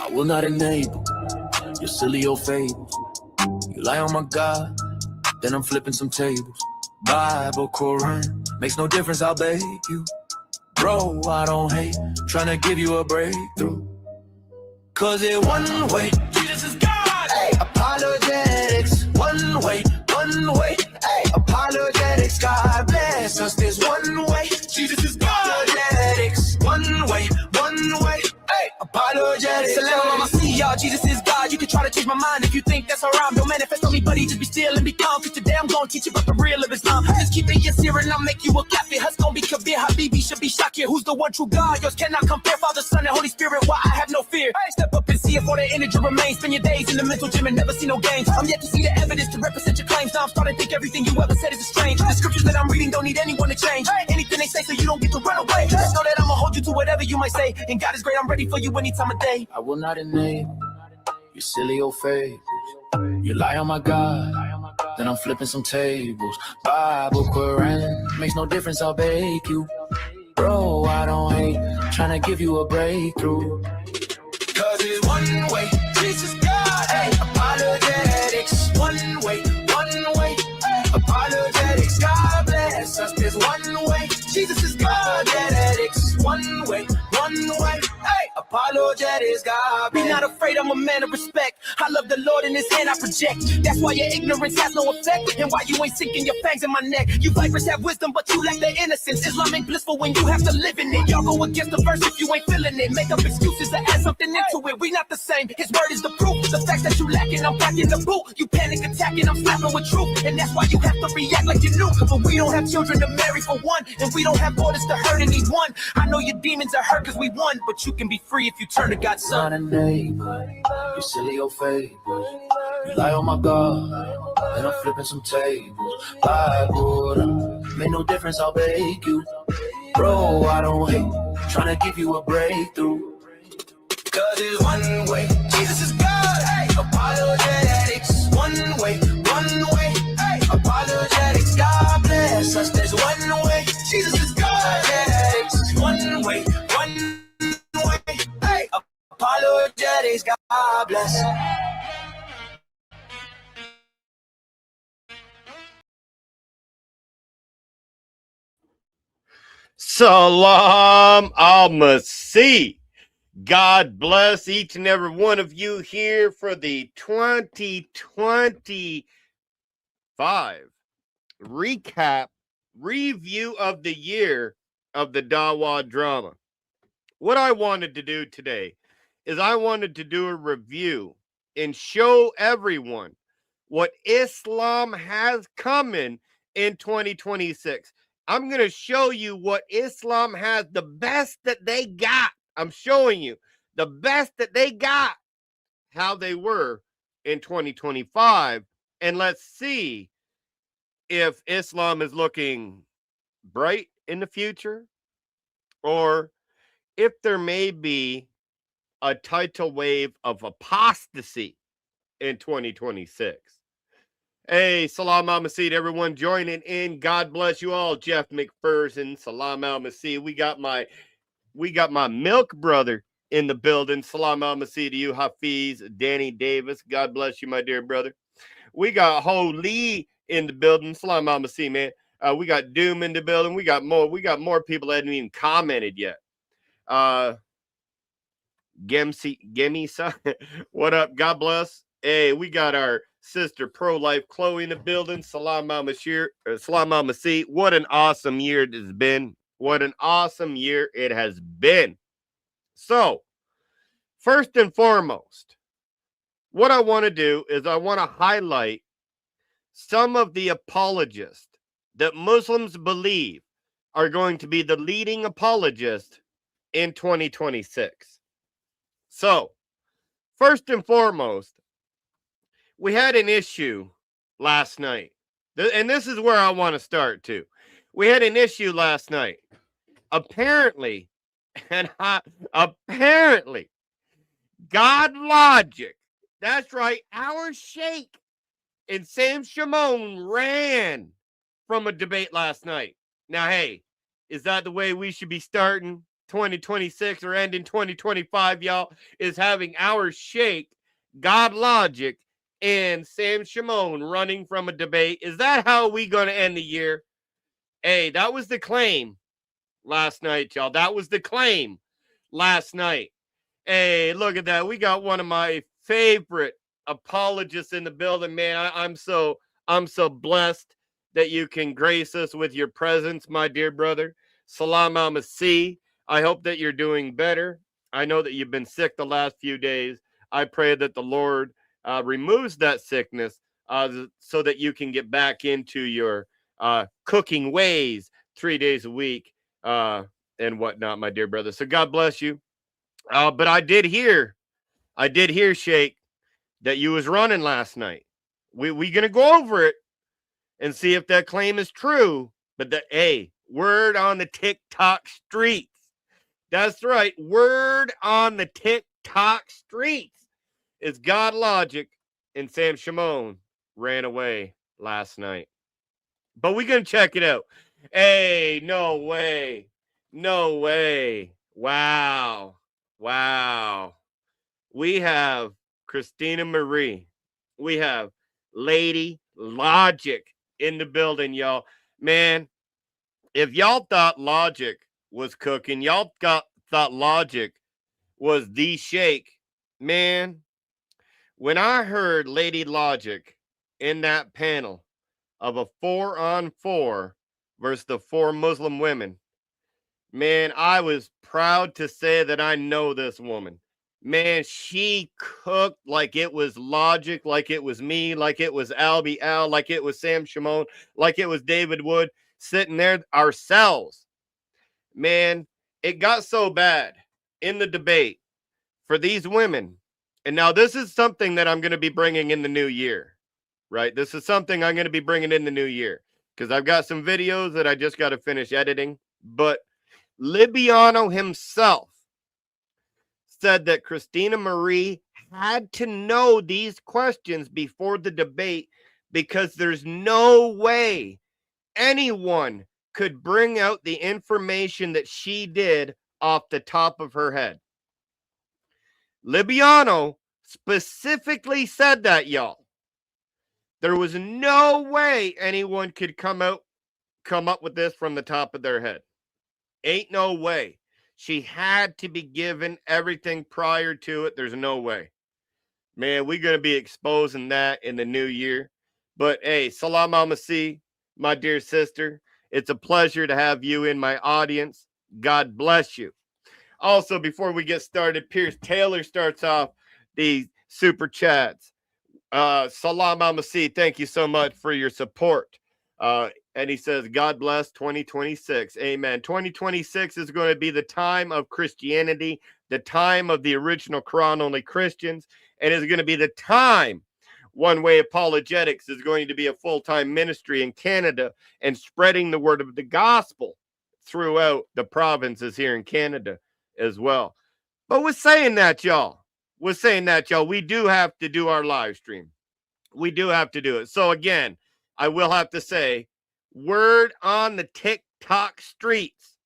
I will not enable your silly old fables. You lie on my God, then I'm flipping some tables. Bible, Quran, makes no difference, I'll bake you. Bro, I don't hate, trying to give you a breakthrough. Cause it one way, Jesus is God. Hey, apologetics, one way, hey, apologetics, God bless us. There's one way, Jesus is God. Apologetics, one way, hey, apologetics. Salam, I'ma see y'all, Jesus is God. You can try to change my mind if you think that's haram. Don't manifest on me, buddy, just be still and be calm. Cause today I'm gonna teach you about the real of Islam. Just keep it yasir and I'll make you a kafir. Hus gon' be kabir, habibi should be shakir. Who's the one true God? Yours cannot compare. Father, Son, and Holy Spirit, why I have no fear. Step up and see if all the energy remains. Spend your days in the mental gym and never see no gains. I'm yet to see the evidence to represent your claims. Now I'm starting to think everything you ever said is strange. The scriptures that I'm reading don't need anyone to change. Anything they say so you don't get to run away. Just know that I'ma hold you to whatever you might say. And God is great, I'm ready for you any time of day. I will not enable your silly old fables. You lie on my God, then I'm flipping some tables. Bible, Quran, makes no difference, I'll bake you. Bro, I don't hate, trying to give you a breakthrough. Cause it's one way, Jesus God, hey, apologetics. One way, hey, apologetics, God bless us. There's one way, Jesus is God, apologetics. One way, hey, apologetics, God. Be not afraid, I'm a man of respect. I love the Lord in his hand I project. That's why your ignorance has no effect. And why you ain't sinking your fangs in my neck. You vipers have wisdom, but you lack the innocence. Islam ain't blissful when you have to live in it. Y'all go against the verse if you ain't feeling it. Make up excuses to add something into it. We not the same, his word is the proof. The fact that you lacking, I'm packing the boot. You panic attacking, I'm slapping with truth. And that's why you have to react like you knew. But we don't have children to marry for one. And we don't have borders to hurt anyone. I know your demons are hurt cause we won. But you can be free if you turn to God's son. Not a neighbor, you silly old fables. You lie on my God, and I'm flipping some tables. Bible, make no difference, I'll bake you. Bro, I don't hate, trying to give you a breakthrough. Cause it's one way, Jesus is God, hey, apologetics. One way, hey, apologetics, God bless us. There's one way, Jesus is God, apologetics. One way, hey, apologetics, God bless. Salam al-Masih. God bless each and every one of you here for the 2025 recap, review of the year of the Dawah drama. What I wanted to do today is I wanted to do a review and show everyone what Islam has coming in 2026. I'm going to show you what Islam has, the best that they got. I'm showing you the best that they got, how they were in 2025. And let's see if Islam is looking bright in the future or if there may be a tidal wave of apostasy in 2026. Hey, Salam al-Masih, everyone joining in. God bless you all. Jeff McPherson, Salam al-Masih. We got my milk brother in the building. Salam al-Masih to you, Hafiz, Danny Davis. God bless you, my dear brother. We got Ho Lee in the building. Salam al-Masih, man. We got Doom in the building. We got more people that haven't even commented yet. Gemisa, what up? God bless. Hey, we got our sister pro-life Chloe in the building. Salam al-Masih. What an awesome year it has been. What an awesome year it has been. So, first and foremost, what I want to do is I want to highlight some of the apologists that Muslims believe are going to be the leading apologists in 2026. So, first and foremost, we had an issue last night. And this is where I want to start too. We had an issue last night. Apparently, God Logic, that's right, our Sheikh and Sam Shimon ran from a debate last night. Now, hey, is that the way we should be starting 2026 or end in 2025, y'all, is having our Sheikh, God Logic, and Sam Shimon running from a debate. Is that how we going to end the year? Hey, that was the claim last night, y'all. That was the claim last night. Hey, look at that. We got one of my favorite apologists in the building, man. I'm so blessed that you can grace us with your presence, my dear brother. Salam alaikum. I hope that you're doing better. I know that you've been sick the last few days. I pray that the Lord removes that sickness so that you can get back into your cooking ways 3 days a week and whatnot, my dear brother. So God bless you. But I did hear, Sheikh, that you was running last night. We gonna go over it and see if that claim is true. But hey, word on the TikTok streets. That's right. Word on the TikTok streets is God Logic and Sam Shimon ran away last night. But we're going to check it out. Hey, no way. No way. Wow. Wow. We have Christina Marie. We have Lady Logic in the building, y'all. Man, if y'all thought Logic was cooking, y'all thought Logic was the Sheikh, man, when I heard Lady Logic in that panel of a 4-on-4 versus the 4 Muslim women, man, I was proud to say that I know this woman. Man, she cooked like it was Logic, like it was me, like it was Albie Al, like it was Sam Shimon, like it was David Wood, sitting there ourselves. Man, it got so bad in the debate for these women. And now this is something that I'm going to be bringing in the new year, right? This is something I'm going to be bringing in the new year because I've got some videos that I just got to finish editing. But Libiano himself said that Christina Marie had to know these questions before the debate because there's no way anyone could bring out the information that she did off the top of her head. Libiano specifically said that, y'all. There was no way anyone could come up with this from the top of their head. Ain't no way. She had to be given everything prior to it. There's no way. Man, we're going to be exposing that in the new year. But hey, salam alaikum, my dear sister. It's a pleasure to have you in my audience. God bless you. Also, before we get started, Pierce Taylor starts off the super chats. Salam alaikum. Thank you so much for your support. And he says, God bless 2026. Amen. 2026 is going to be the time of Christianity, the time of the original Quran-only Christians, and is going to be the time One Way Apologetics is going to be a full-time ministry in Canada and spreading the word of the gospel throughout the provinces here in Canada as well. But we're saying that, y'all. We do have to do our live stream. We do have to do it. So again, I will have to say, word on the TikTok streets.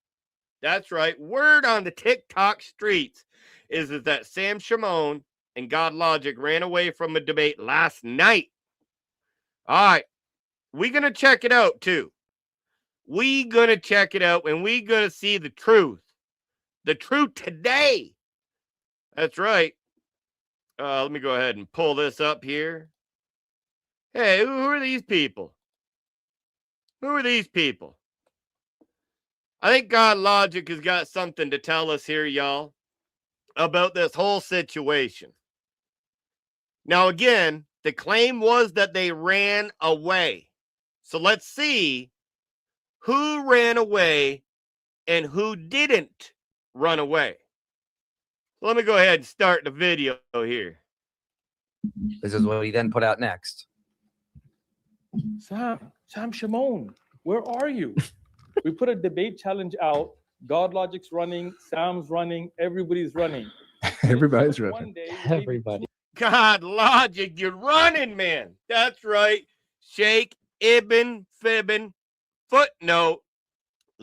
That's right. Word on the TikTok streets is that Sam Shimon and God Logic ran away from a debate last night. All right. We're going to check it out too. We're going to check it out and we're going to see the truth. The truth today. That's right. Let me go ahead and pull this up here. Hey, who are these people? Who are these people? I think God Logic has got something to tell us here, y'all, about this whole situation. Now, again, the claim was that they ran away. So let's see who ran away and who didn't run away. Let me go ahead and start the video here. This is what he then put out next. Sam Shimon, where are you? We put a debate challenge out. God Logic's running, Sam's running, everybody's running. Everybody's running. One day, Everybody. God Logic, you're running, man. That's right. Sheikh Ibn Fibbin, footnote,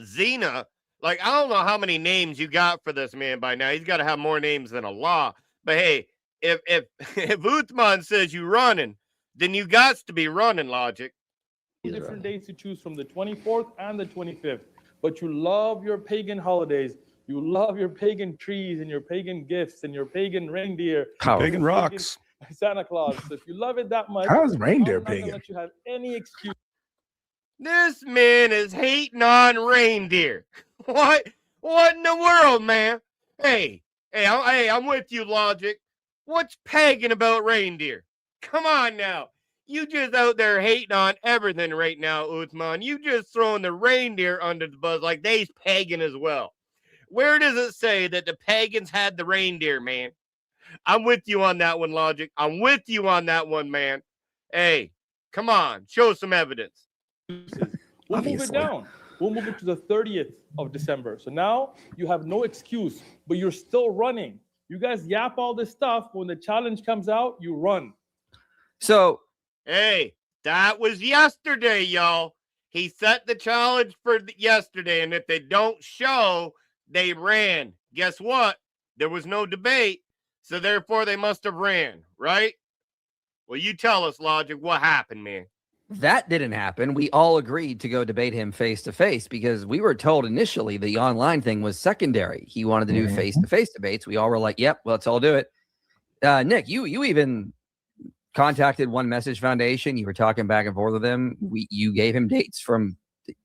Zena Like, I don't know how many names you got for this man by now. He's got to have more names than Allah. But hey, if if Uthman says you running, then you got to be running, Logic. Different days to choose from, the 24th and the 25th. But you love your pagan holidays. You love your pagan trees and your pagan gifts and your pagan reindeer. Pagan rocks. Santa Claus. So if you love it that much, How's reindeer I'm not gonna pagan? let you have any excuse. This man is hating on reindeer. What? What in the world, man? Hey, I'm with you, Logic. What's pagan about reindeer? Come on now. You just out there hating on everything right now, Uthman. You just throwing the reindeer under the bus like they's pagan as well. Where does it say that the pagans had the reindeer, man? I'm with you on that one, Logic. I'm with you on that one, man. Hey, come on. Show some evidence. We'll move it down. We'll move it to the 30th of December. So now you have no excuse, but you're still running. You guys yap all this stuff. When the challenge comes out, you run. So, hey, that was yesterday, y'all. He set the challenge for yesterday, and if they don't show, they ran. Guess what? There was no debate, so therefore they must have ran, right? Well, you tell us, Logic, what happened, man. that didn't happen. We all agreed to go debate him face to face because we were told initially the online thing was secondary. He wanted to do face to face debates. We all were like, yep, let's all do it. Nick, you even contacted One Message Foundation. You were talking back and forth with them. You gave him dates from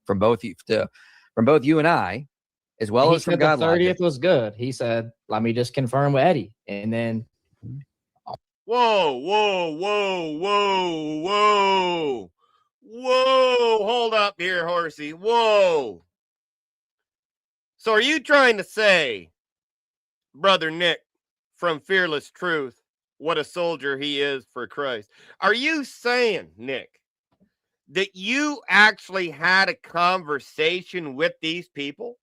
both you and I, as well He as from said the God 30th was good. He said, let me just confirm with Eddie. And then Whoa. Hold up here, horsey. Whoa. So are you trying to say, Brother Nick from Fearless Truth, what a soldier he is for Christ? Are you saying, Nick, that you actually had a conversation with these people?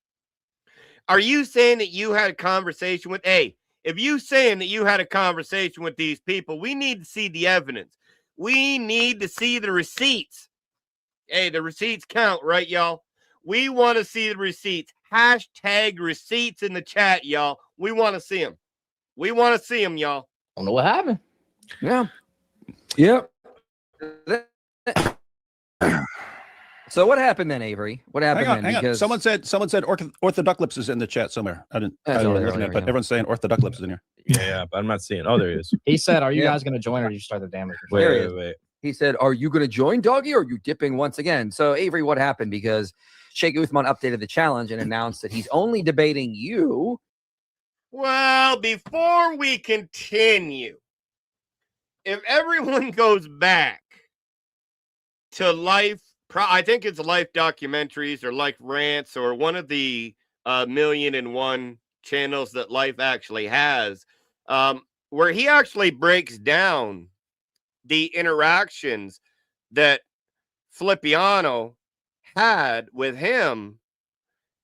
Are you saying that you had a conversation with, if you saying that you had a conversation with these people, we need to see the evidence. We need to see the receipts. Hey, the receipts count, right, y'all? We want to see the receipts. Hashtag receipts in the chat, y'all. We want to see them. We want to see them, y'all. I don't know what happened. Yeah. Yep. So what happened then, Avery? What happened Hang on, then? hang on. Because Someone said Orthodox is in the chat somewhere. I didn't That's look earlier, at it, but yeah. everyone's saying Orthodox is in here. Yeah, but I'm not seeing. Oh, there he is. He said, are you Yeah. guys going to join or did you start the damage? Wait, There he wait, is. wait. he said, are you going to join, Doggy, or are you dipping once again? So, Avery, what happened? Because Sheikh Uthman updated the challenge and announced that he's only debating you. Well, before we continue, if everyone goes back to Life, I think it's Life documentaries or Life rants or one of the 1,000,001 channels that Life actually has, where he actually breaks down the interactions that Flippiano had with him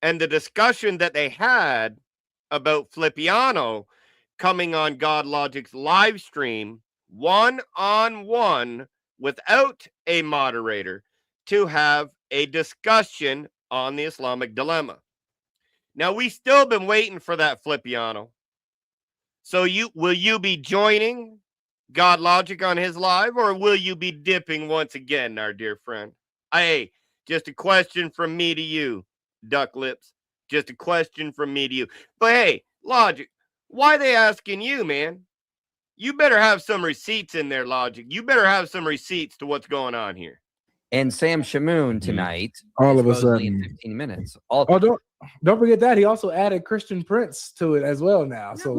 and the discussion that they had about Flippiano coming on God Logic's live stream one-on-one without a moderator to have a discussion on the Islamic dilemma. Now, we still been waiting for that, Flippiano. So will you be joining God Logic on his live, or will you be dipping once again, our dear friend? Hey, just a question from me to you, Duck Lips. Just a question from me to you. But hey, Logic, why they asking you, man? You better have some receipts in there, Logic. You better have some receipts to what's going on here. And Sam Shamoon tonight, All of a supposedly in sudden. 15 minutes. Oh, don't forget that he also added Christian Prince to it as well now. So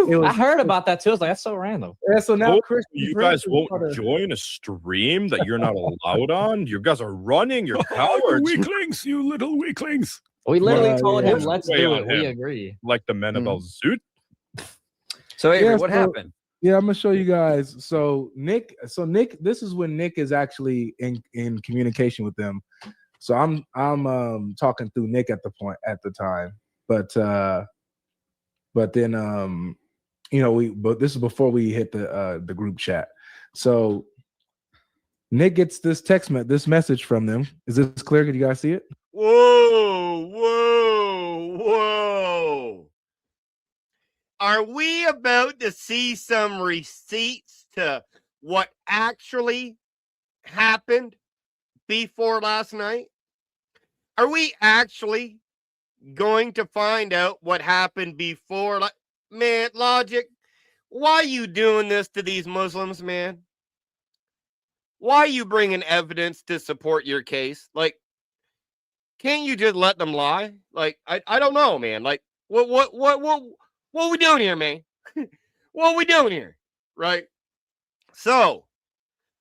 it I was, heard about that too. I was like, that's so random. yeah, so now Oh, Christian you Prince guys is won't part of- join a stream that you're not allowed on? You guys are running. You're You cowards. weaklings, you little weaklings. We literally Well, told yeah. him, let's Way do on it. We him. agree. Like the men of Mm. Zoot. So, Avery, Yeah, what so- happened? Yeah, I'm gonna show you guys. So Nick, this is when Nick is actually in communication with them. So I'm talking through Nick at the time, but then but this is before we hit the group chat. So Nick gets this message from them. Is this clear? Can you guys see it? Whoa. are we about to see some receipts to what actually happened before last night? Are we actually going to find out what happened before? Man, Logic, why are you doing this to these Muslims, man? Why are you bringing evidence to support your case? Like, can't you just let them lie? Like, I don't know, man. Like, what are we doing here, man? What are we doing here? Right? So,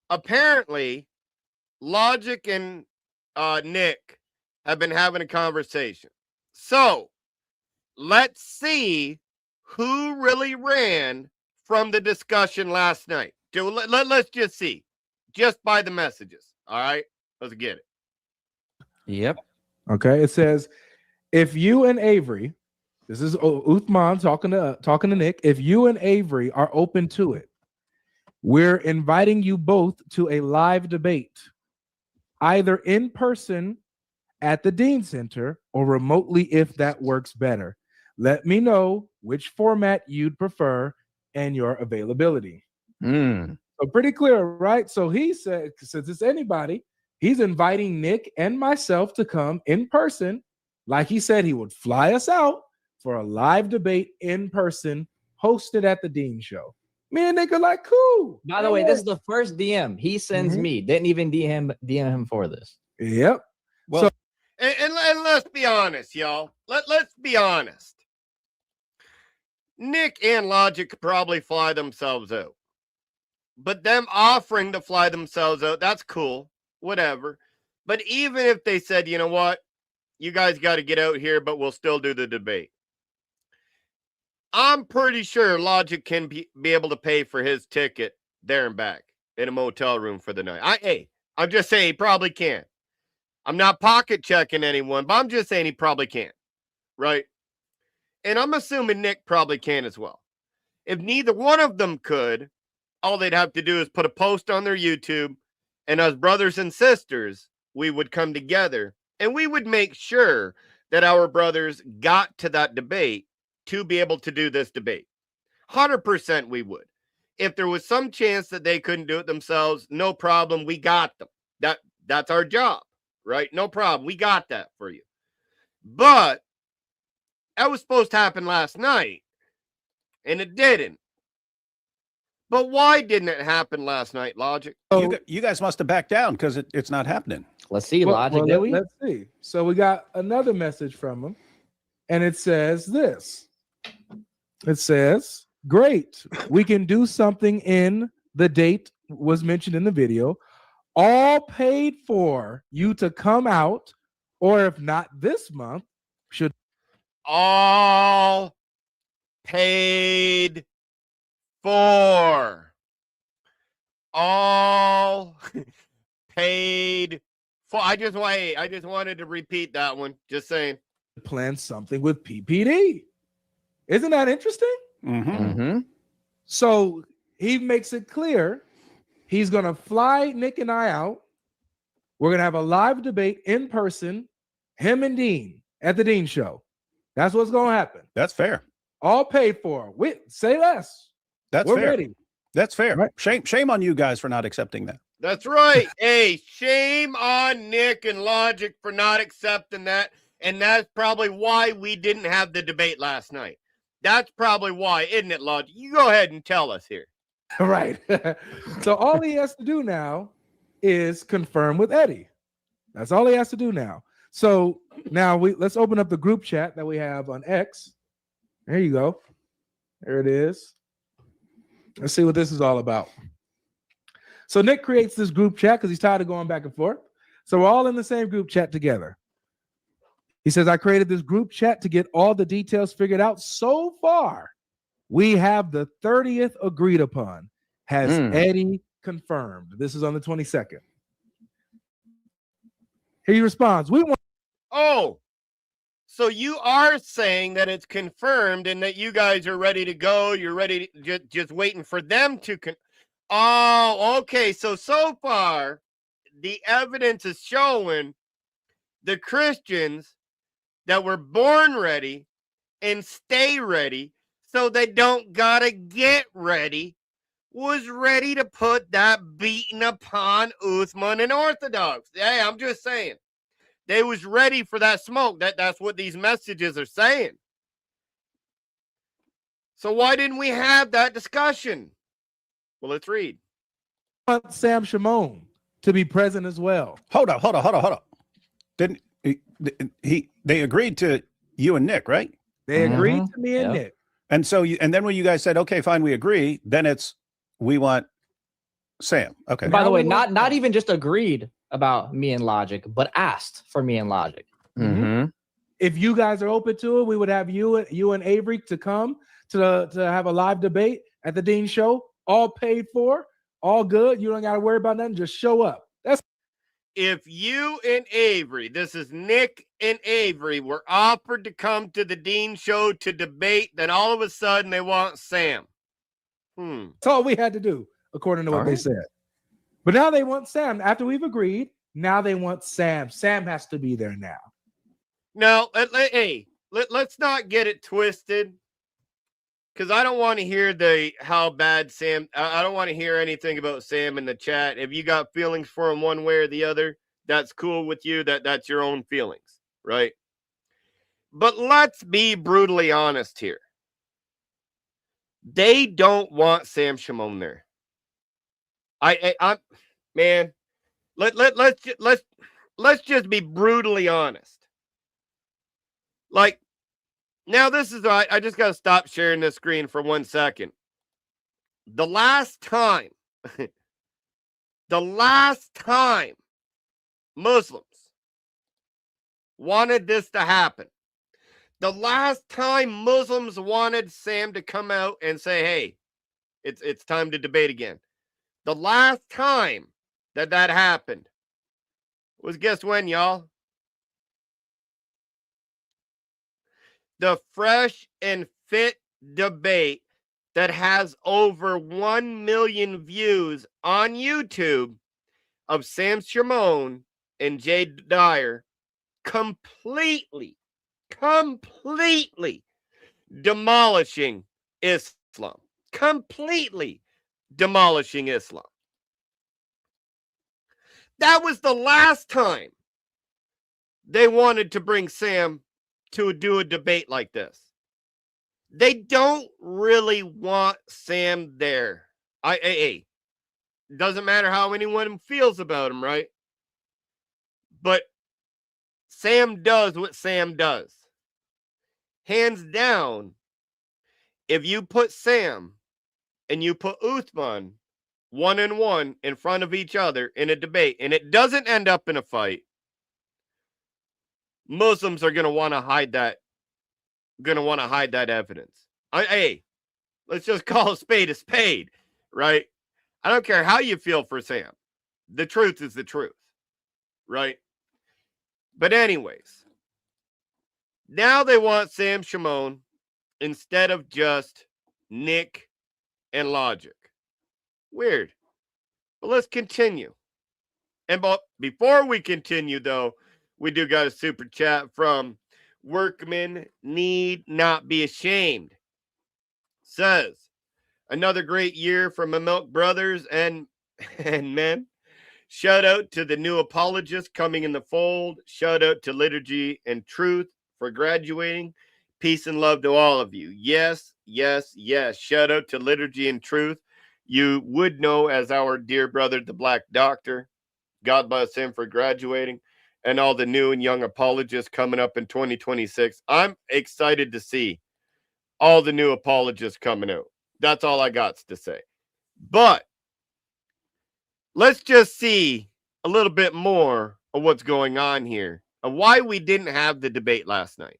apparently, Logic and Nick have been having a conversation. So, let's see who really ran from the discussion last night. Let's just see. Just by the messages. All right? Let's get it. Yep. Okay. It says, if you and Avery, this is Uthman talking to Nick, if you and Avery are open to it, we're inviting you both to a live debate, either in person at the Dean Center or remotely if that works better. Let me know which format you'd prefer and your availability. So pretty clear, right? So he said, since it's anybody, he's inviting Nick and myself to come in person. Like he said, he would fly us out for a live debate in person, hosted at the Dean Show. Me and Nick are like, cool. By the way, this is the first DM he sends me. Didn't even DM him for this. Yep. Well, So, and let's be honest, y'all. Let's be honest. Nick and Logic could probably fly themselves out. But them offering to fly themselves out, that's cool. Whatever. But even if they said, you know what? You guys got to get out here, but we'll still do the debate. I'm pretty sure Logic can be able to pay for his ticket there and back in a motel room for the night. I'm just saying he probably can. I'm not pocket checking anyone, but I'm just saying he probably can. Right? And I'm assuming Nick probably can as well. If neither one of them could, all they'd have to do is put a post on their YouTube, and as brothers and sisters, we would come together and we would make sure that our brothers got to that debate to be able to do this debate. 100% we would. If there was some chance that they couldn't do it themselves, no problem. We got them. That's our job, right? No problem. We got that for you. But that was supposed to happen last night, and it didn't. But why didn't it happen last night, Logic? you guys must have backed down because it's not happening. Let's see, Logic. Did we? Let's see. So we got another message from him, and it says this. It says, great. We can do something in the date was mentioned in the video. All paid for you to come out, or if not this month, should all paid for. All paid for. I just wanted to repeat that one. Just saying. plan something with PPD. Isn't that interesting? So he makes it clear he's going to fly Nick and I out. We're going to have a live debate in person, him and Dean at the Dean Show. That's what's going to happen. That's fair. All paid for. Say less. That's We're fair. ready. That's fair. Right. Shame on you guys for not accepting that. That's right. Hey, shame on Nick and Logic for not accepting that. And that's probably why we didn't have the debate last night. That's probably why, isn't it, Logic? You go ahead and tell us here. Right. So all he has to do now is confirm with Eddie. That's all he has to do now. So now let's open up the group chat that we have on X. There you go. There it is. Let's see what this is all about. So Nick creates this group chat because he's tired of going back and forth. So we're all in the same group chat together. He says, I created this group chat to get all the details figured out. So far, we have the 30th agreed upon. Has Eddie confirmed? This is on the 22nd. Here he responds. Oh, so you are saying that it's confirmed and that you guys are ready to go. You're ready to just waiting for them to. Oh, okay. So far, the evidence is showing the Christians that were born ready and stay ready so they don't gotta get ready, was ready to put that beating upon Uthman and Orthodox. Hey, I'm just saying. They was ready for that smoke. That's what these messages are saying. So why didn't we have that discussion? Well, let's read. Want Sam Shimon to be present as well. Hold up. Didn't they agreed to you and Nick, right? They agreed Mhm. to me and Yep. Nick. And so and then when you guys said, okay, fine, we agree, then it's we want Sam. Okay. By the Now way, we want not Sam. even just agreed about me and Logic, but asked for me and Logic. Mhm. If you guys are open to it, we would have you and Avery to come to have a live debate at the Dean Show, all paid for, all good. You don't got to worry about nothing. Just show up. That's If you and Avery, this is Nick and Avery, were offered to come to the Dean Show to debate, then all of a sudden they want Sam. all we had to do, according to what All they right. said. But now they want Sam. After we've agreed, now they want Sam. Sam has to be there now. Now, let's not get it twisted, because I don't want to hear how bad Sam. I don't want to hear anything about Sam in the chat. If you got feelings for him one way or the other, that's cool with you. That's your own feelings, right? But let's be brutally honest here. They don't want Sam Shimon there. I'm man. Let's just be brutally honest. Like, now this is I just gotta stop sharing this screen for 1 second. The last time Muslims wanted this to happen, the last time Muslims wanted Sam to come out and say, hey, it's time to debate again. The last time that happened was, guess when, y'all? The Fresh and Fit debate that has over 1 million views on YouTube of Sam Shimon and Jay Dyer completely demolishing Islam. Completely demolishing Islam. That was the last time they wanted to bring Sam to do a debate like this. They don't really want Sam there. Doesn't matter how anyone feels about him, right? But Sam does what Sam does. Hands down, if you put Sam and you put Uthman 1-on-1 in front of each other in a debate, and it doesn't end up in a fight, Muslims are going to want to hide that. Evidence. Let's just call a spade, right? I don't care how you feel for Sam. The truth is the truth, right? But anyways, now they want Sam Shimon instead of just Nick and Logic. Weird. But let's continue. And before we continue, though, we do got a super chat from Workmen Need Not Be Ashamed. Says, another great year from the Milk Brothers and men. Shout out to the new apologists coming in the fold. Shout out to Liturgy and Truth for graduating. Peace and love to all of you. Yes. Shout out to Liturgy and Truth. You would know as our dear brother, the Black Doctor. God bless him for graduating. And all the new and young apologists coming up in 2026. I'm excited to see all the new apologists coming out. That's all I got to say. But let's just see a little bit more of what's going on here and why we didn't have the debate last night.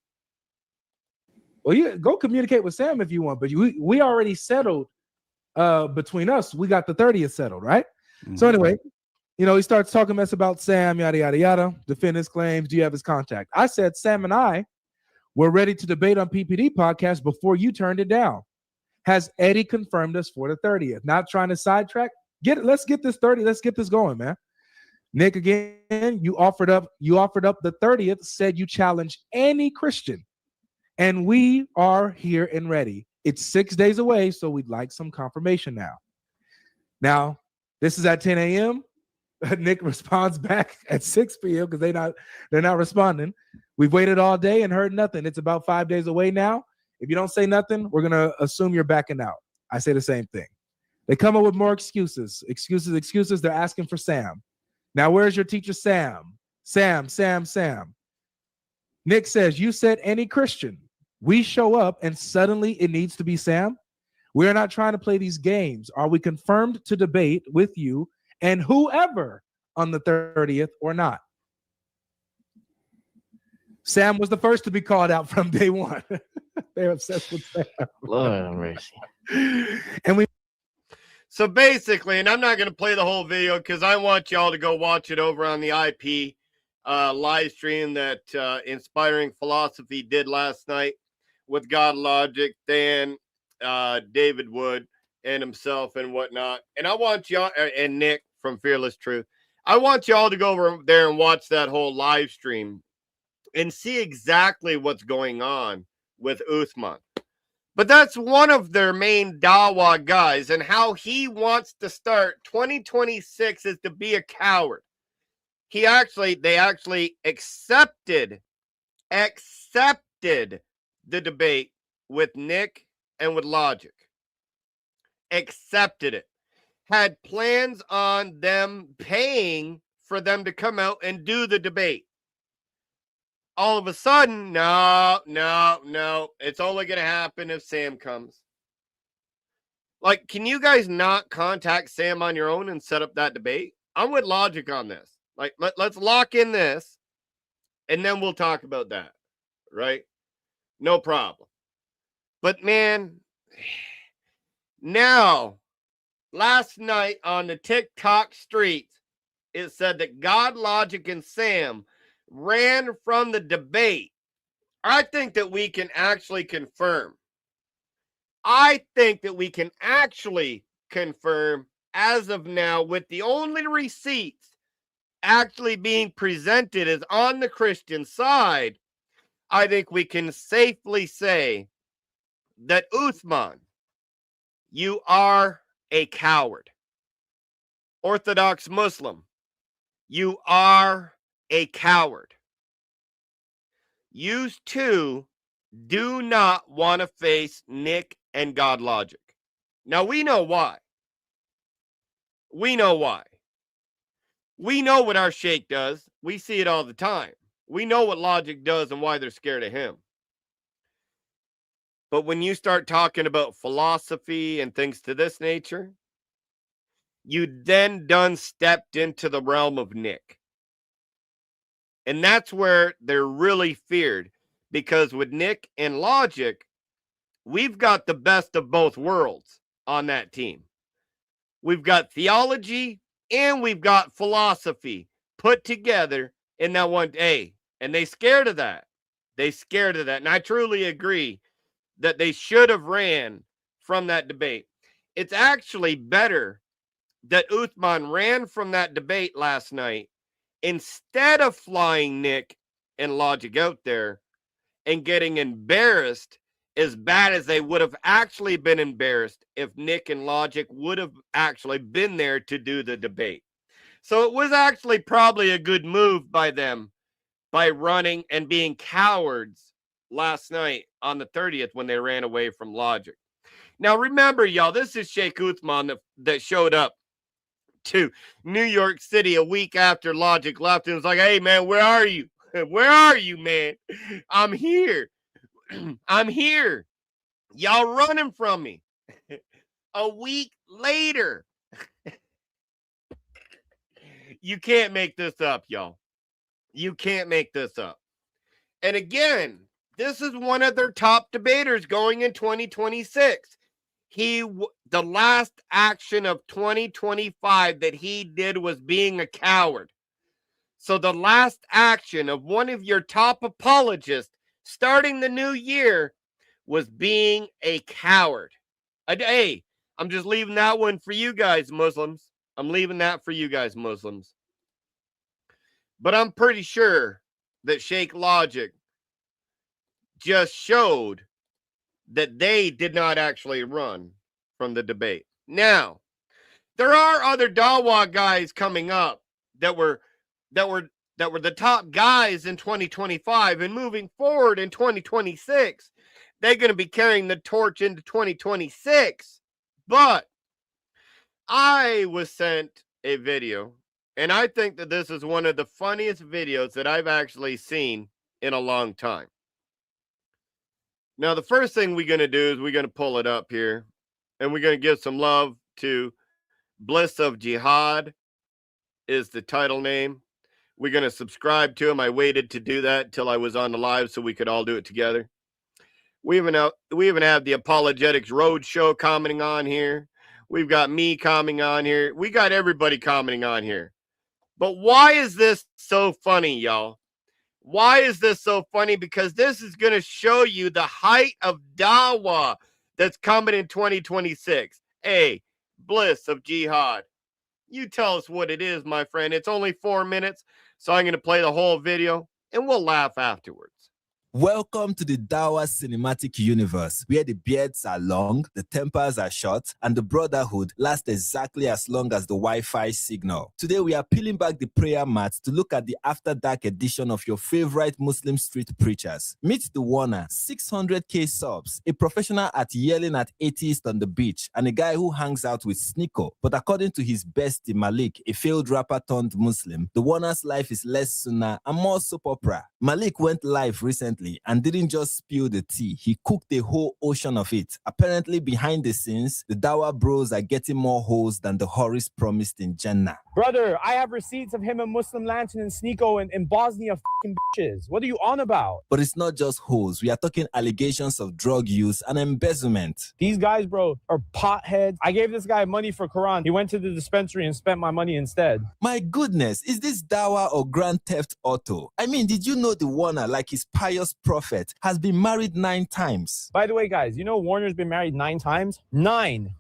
Well, you go communicate with Sam if you want, but we already settled between us. We got the 30th settled, right? Mm-hmm. So anyway, he starts talking mess about Sam, yada, yada, yada, defend his claims. Do you have his contact? I said, Sam and I were ready to debate on PPD podcast before you turned it down. Has Eddie confirmed us for the 30th? Not trying to sidetrack. Let's get this 30. Let's get this going, man. Nick, again, you offered up the 30th, said you challenge any Christian. And we are here and ready. It's 6 days away, so we'd like some confirmation now. Now, this is at 10 a.m. Nick responds back at 6 p.m. because they're not responding. We've waited all day and heard nothing. It's about 5 days away now. If you don't say nothing, we're gonna assume you're backing out. I say the same thing. They come up with more excuses. They're asking for Sam. Now, where's your teacher, Sam? Sam. Nick says, you said any Christian. We show up and suddenly it needs to be Sam. We are not trying to play these games. Are we confirmed to debate with you and whoever on the 30th or not? Sam was the first to be called out from day one. They're obsessed with Sam. Lord have mercy. And So basically, and I'm not going to play the whole video because I want y'all to go watch it over on the IP live stream that Inspiring Philosophy did last night with God Logic, Dan, David Wood, and himself and whatnot. And I want y'all, and Nick from Fearless Truth, I want y'all to go over there and watch that whole live stream and see exactly what's going on with Uthman. But that's one of their main Dawah guys, and how he wants to start 2026 is to be a coward. They actually accepted the debate with Nick and with Logic. Accepted it. Had plans on them paying for them to come out and do the debate. All of a sudden, no. It's only going to happen if Sam comes. Like, can you guys not contact Sam on your own and set up that debate? I'm with Logic on this. Like, let's lock in this, and then we'll talk about that, right? No problem. But, man, now, last night on the TikTok streets, it said that God, Logic, and Sam ran from the debate. I think that we can actually confirm. As of now, with the only receipts actually being presented as on the Christian side, I think we can safely say that Uthman, you are a coward. Orthodox Muslim, you are a coward. You two do not want to face Nick and God Logic. Now, we know why. We know what our Sheikh does. We see it all the time. We know what Logic does and why they're scared of him. But when you start talking about philosophy and things to this nature, you then done stepped into the realm of Nick. And that's where they're really feared, because with Nick and Logic, we've got the best of both worlds on that team. We've got theology and we've got philosophy put together in that one day. And they scared of that. And I truly agree that they should have ran from that debate. It's actually better that Uthman ran from that debate last night instead of flying Nick and Logic out there and getting embarrassed as bad as they would have actually been embarrassed if Nick and Logic would have actually been there to do the debate. So it was actually probably a good move by them by running and being cowards last night on the 30th when they ran away from Logic. Now remember, y'all, this is Sheikh Uthman that showed up to New York City a week after Logic left and was like, hey, man, where are you? Where are you, man? I'm here. I'm here. Y'all running from me. A week later. You can't make this up, y'all. You can't make this up. And again, this is one of their top debaters going in 2026. The last action of 2025 that he did was being a coward. So the last action of one of your top apologists starting the new year was being a coward. Hey, I'm just leaving that one for you guys, Muslims. I'm leaving that for you guys, Muslims. But I'm pretty sure that Sheikh Logic just showed that they did not actually run from the debate. Now, there are other Dawah guys coming up that were the top guys in 2025, and moving forward in 2026, they're going to be carrying the torch into 2026. But I was sent a video, and I think that this is one of the funniest videos that I've actually seen in a long time. Now, the first thing we're going to do is we're going to pull it up here, and we're going to give some love to Bliss of Jihad is the title name. We're going to subscribe to him. I waited to do that until I was on the live so we could all do it together. We even have the Apologetics Roadshow commenting on here. We've got me commenting on here. We got everybody commenting on here. But why is this so funny, y'all? Why is this so funny? Because this is going to show you the height of Dawah that's coming in 2026. Hey, Bliss of Jihad, you tell us what it is, my friend. It's only 4 minutes, so I'm going to play the whole video, and we'll laugh afterwards. Welcome to the Dawah cinematic universe, where the beards are long, the tempers are short, and the brotherhood lasts exactly as long as the Wi-Fi signal. Today, we are peeling back the prayer mat to look at the After Dark edition of your favorite Muslim street preachers. Meet the Warner, 600k subs, a professional at yelling at atheists on the beach, and a guy who hangs out with Sneeko. But according to his bestie Malik, a failed rapper turned Muslim, the Warner's life is less sunnah and more soap opera. Malik went live recently and didn't just spill the tea, he cooked a whole ocean of it. Apparently, behind the scenes, the Dawah bros are getting more hoes than the Horus promised in Jannah. Brother, I have receipts of him and Muslim Lantern and Sneeko in Bosnia f***ing bitches. What are you on about? But it's not just hoes. We are talking allegations of drug use and embezzlement. These guys, bro, are potheads. I gave this guy money for Quran. He went to the dispensary and spent my money instead. My goodness, is this Dawah or Grand Theft Auto? I mean, did you know the Warner, like his pious prophet, has been married 9 times? By the way, guys, you know Warner's been married 9 times? 9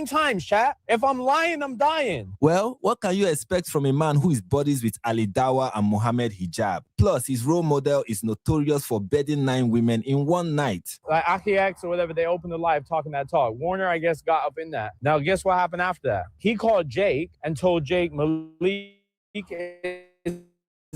times, chat. If I'm lying, I'm dying. Well, what can you expect from a man who is buddies with Ali Dawah and Mohammed Hijab? Plus, his role model is notorious for bedding 9 women in one night. Like Aki X or whatever, they opened the live talking that talk. Warner, I guess, got up in that. Now, guess what happened after that? He called Jake and told Jake Malik is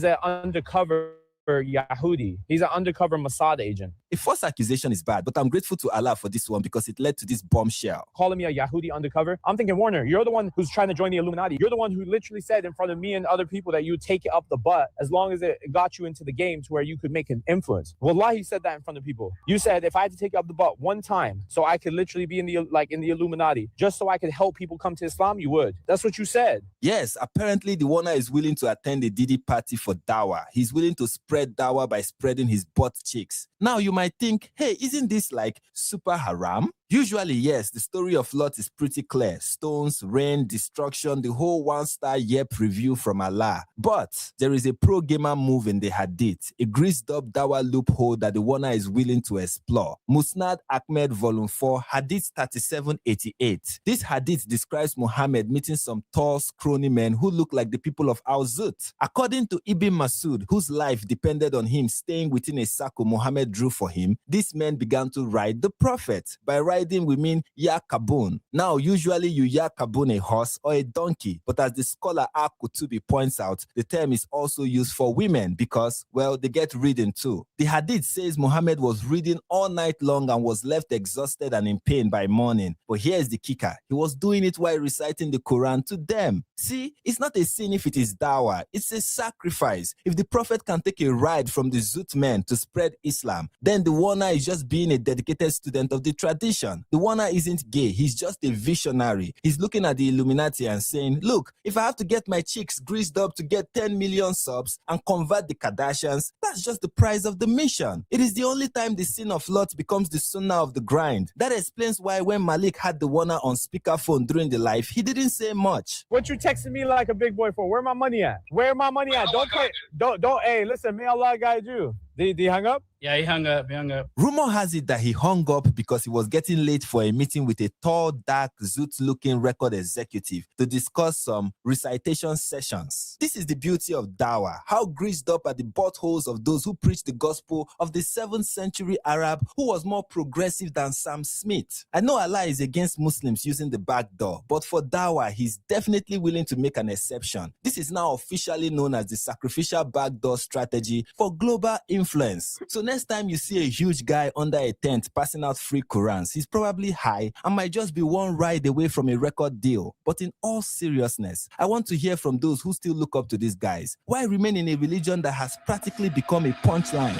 an undercover Yahudi. He's an undercover Mossad agent. A false accusation is bad, but I'm grateful to Allah for this one because it led to this bombshell. Calling me a Yahudi undercover. I'm thinking, Warner, you're the one who's trying to join the Illuminati. You're the one who literally said in front of me and other people that you take it up the butt as long as it got you into the game to where you could make an influence. Wallahi said that in front of people. You said if I had to take it up the butt one time so I could literally be in the Illuminati, just so I could help people come to Islam, you would. That's what you said. Yes, apparently the Warner is willing to attend a Diddy party for Dawah. He's willing to spread Dawah by spreading his butt cheeks. Now you might think, hey, isn't this like super haram? Usually, yes, the story of Lot is pretty clear. Stones, rain, destruction, the whole 1-star yep review from Allah. But there is a pro-gamer move in the Hadith, a greased-up Dawah loophole that the Warner is willing to explore. Musnad Ahmed Volume 4, Hadith 3788. This Hadith describes Muhammad meeting some tall, scrawny men who look like the people of Al-Zut. According to Ibn Masud, whose life depended on him staying within a circle Muhammad drew for him, these men began to ride the Prophet. By riding, we mean yakabun. Now, usually you yakabun a horse or a donkey, but as the scholar Al-Kutubi points out, the term is also used for women because, well, they get ridden too. The hadith says Muhammad was ridden all night long and was left exhausted and in pain by morning. But here's the kicker. He was doing it while reciting the Quran to them. See, it's not a sin if it is dawah. It's a sacrifice. If the Prophet can take a ride from the Zut men to spread Islam, then the Warner is just being a dedicated student of the tradition. The Warner isn't gay. He's just a visionary. He's looking at the Illuminati and saying, look, if I have to get my cheeks greased up to get 10 million subs and convert the Kardashians, that's just the price of the mission. It is the only time the sin of Lot becomes the sunnah of the grind. That explains why when Malik had the Warner on speakerphone during the live, he didn't say much. What you texting me like a big boy for? Where my money at? Where my money at? Don't play. Don't. Hey, listen, may Allah guide you. Did he hang up? Yeah, he hung up. He hung up. Rumor has it that he hung up because he was getting late for a meeting with a tall, dark, zoot-looking record executive to discuss some recitation sessions. This is the beauty of Dawah. How greased up are the buttholes of those who preach the gospel of the 7th century Arab who was more progressive than Sam Smith. I know Allah is against Muslims using the back door, but for Dawah, he's definitely willing to make an exception. This is now officially known as the sacrificial backdoor strategy for global influence. So next time you see a huge guy under a tent passing out free Qurans, he's probably high and might just be one ride away from a record deal. But in all seriousness, I want to hear from those who still look up to these guys. Why remain in a religion that has practically become a punchline?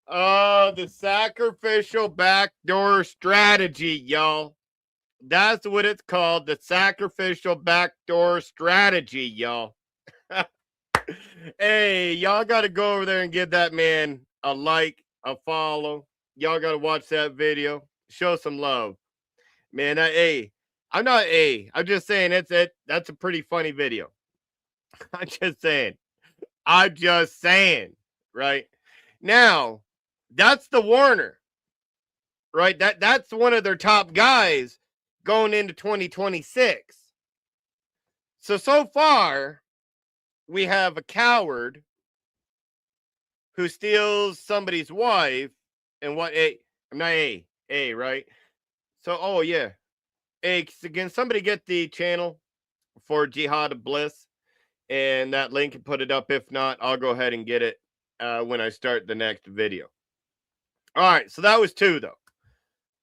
Oh, the sacrificial backdoor strategy, y'all. That's what it's called, the sacrificial backdoor strategy, y'all. Hey, y'all got to go over there and give that man a like, a follow. Y'all got to watch that video. Show some love. Man, I'm just saying that's a pretty funny video. I'm just saying, right? Now, that's the Warner, right? That's one of their top guys going into 2026. So far, we have a coward who steals somebody's wife and I'm not right? So, oh yeah. Hey, can somebody get the channel for Jihad of Bliss and that link and put it up? If not, I'll go ahead and get it when I start the next video. All right, so that was 2 though.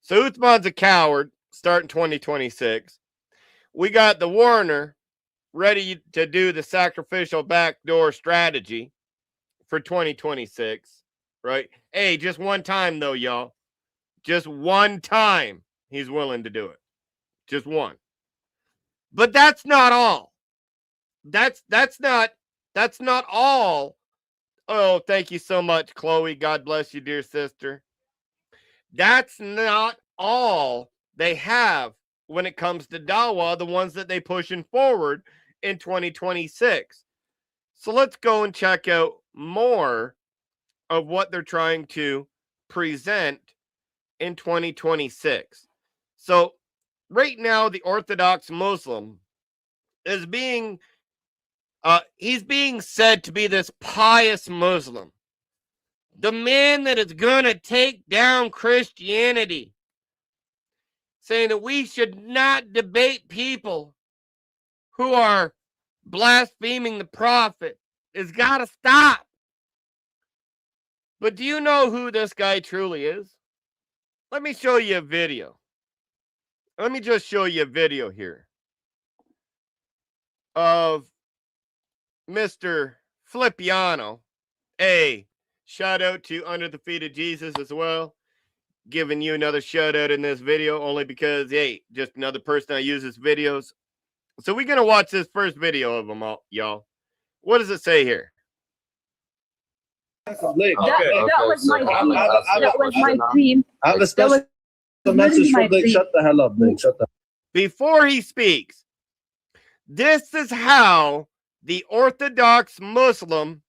So Uthman's a coward starting 2026. We got the Warner ready to do the sacrificial backdoor strategy for 2026, right? Hey, just one time though, y'all. Just one time he's willing to do it. Just one. But that's not all. That's not all. Oh, thank you so much, Chloe. God bless you, dear sister. That's not all they have when it comes to Dawah, the ones that they pushing forward in 2026. So let's go and check out more of what they're trying to present in 2026. So right now, the Orthodox Muslim is he's being said to be this pious Muslim, the man that is going to take down Christianity, saying that we should not debate people who are blaspheming the prophet. It's got to stop. But do you know who this guy truly is? Let me show you a video. Let me just show you a video here of Mr. Flippiano. Hey, shout out to Under the Feet of Jesus as well. Giving you another shout out in this video only because, hey, just another person that uses videos. So we're going to watch this first video of them all, y'all. What does it say here? That was my dream. That was my dream. Shut the hell up, Blake. Shut up. Before he speaks, this is how the Orthodox Muslim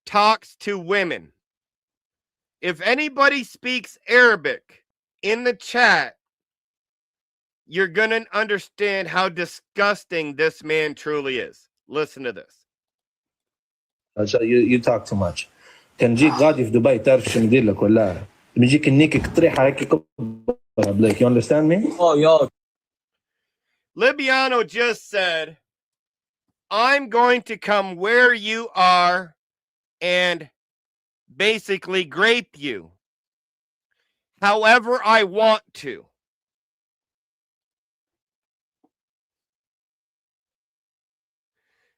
talks to women. If anybody speaks Arabic in the chat, you're going to understand how disgusting this man truly is. Listen to this. You talk too much. كان جيك غادي في دبي تعرف شو ندير لك ولا بيجيك النيك قطريحه هيك كبرها Blake. You understand me? Oh, yo. Libiano just said, I'm going to come where you are and basically grape you however I want to.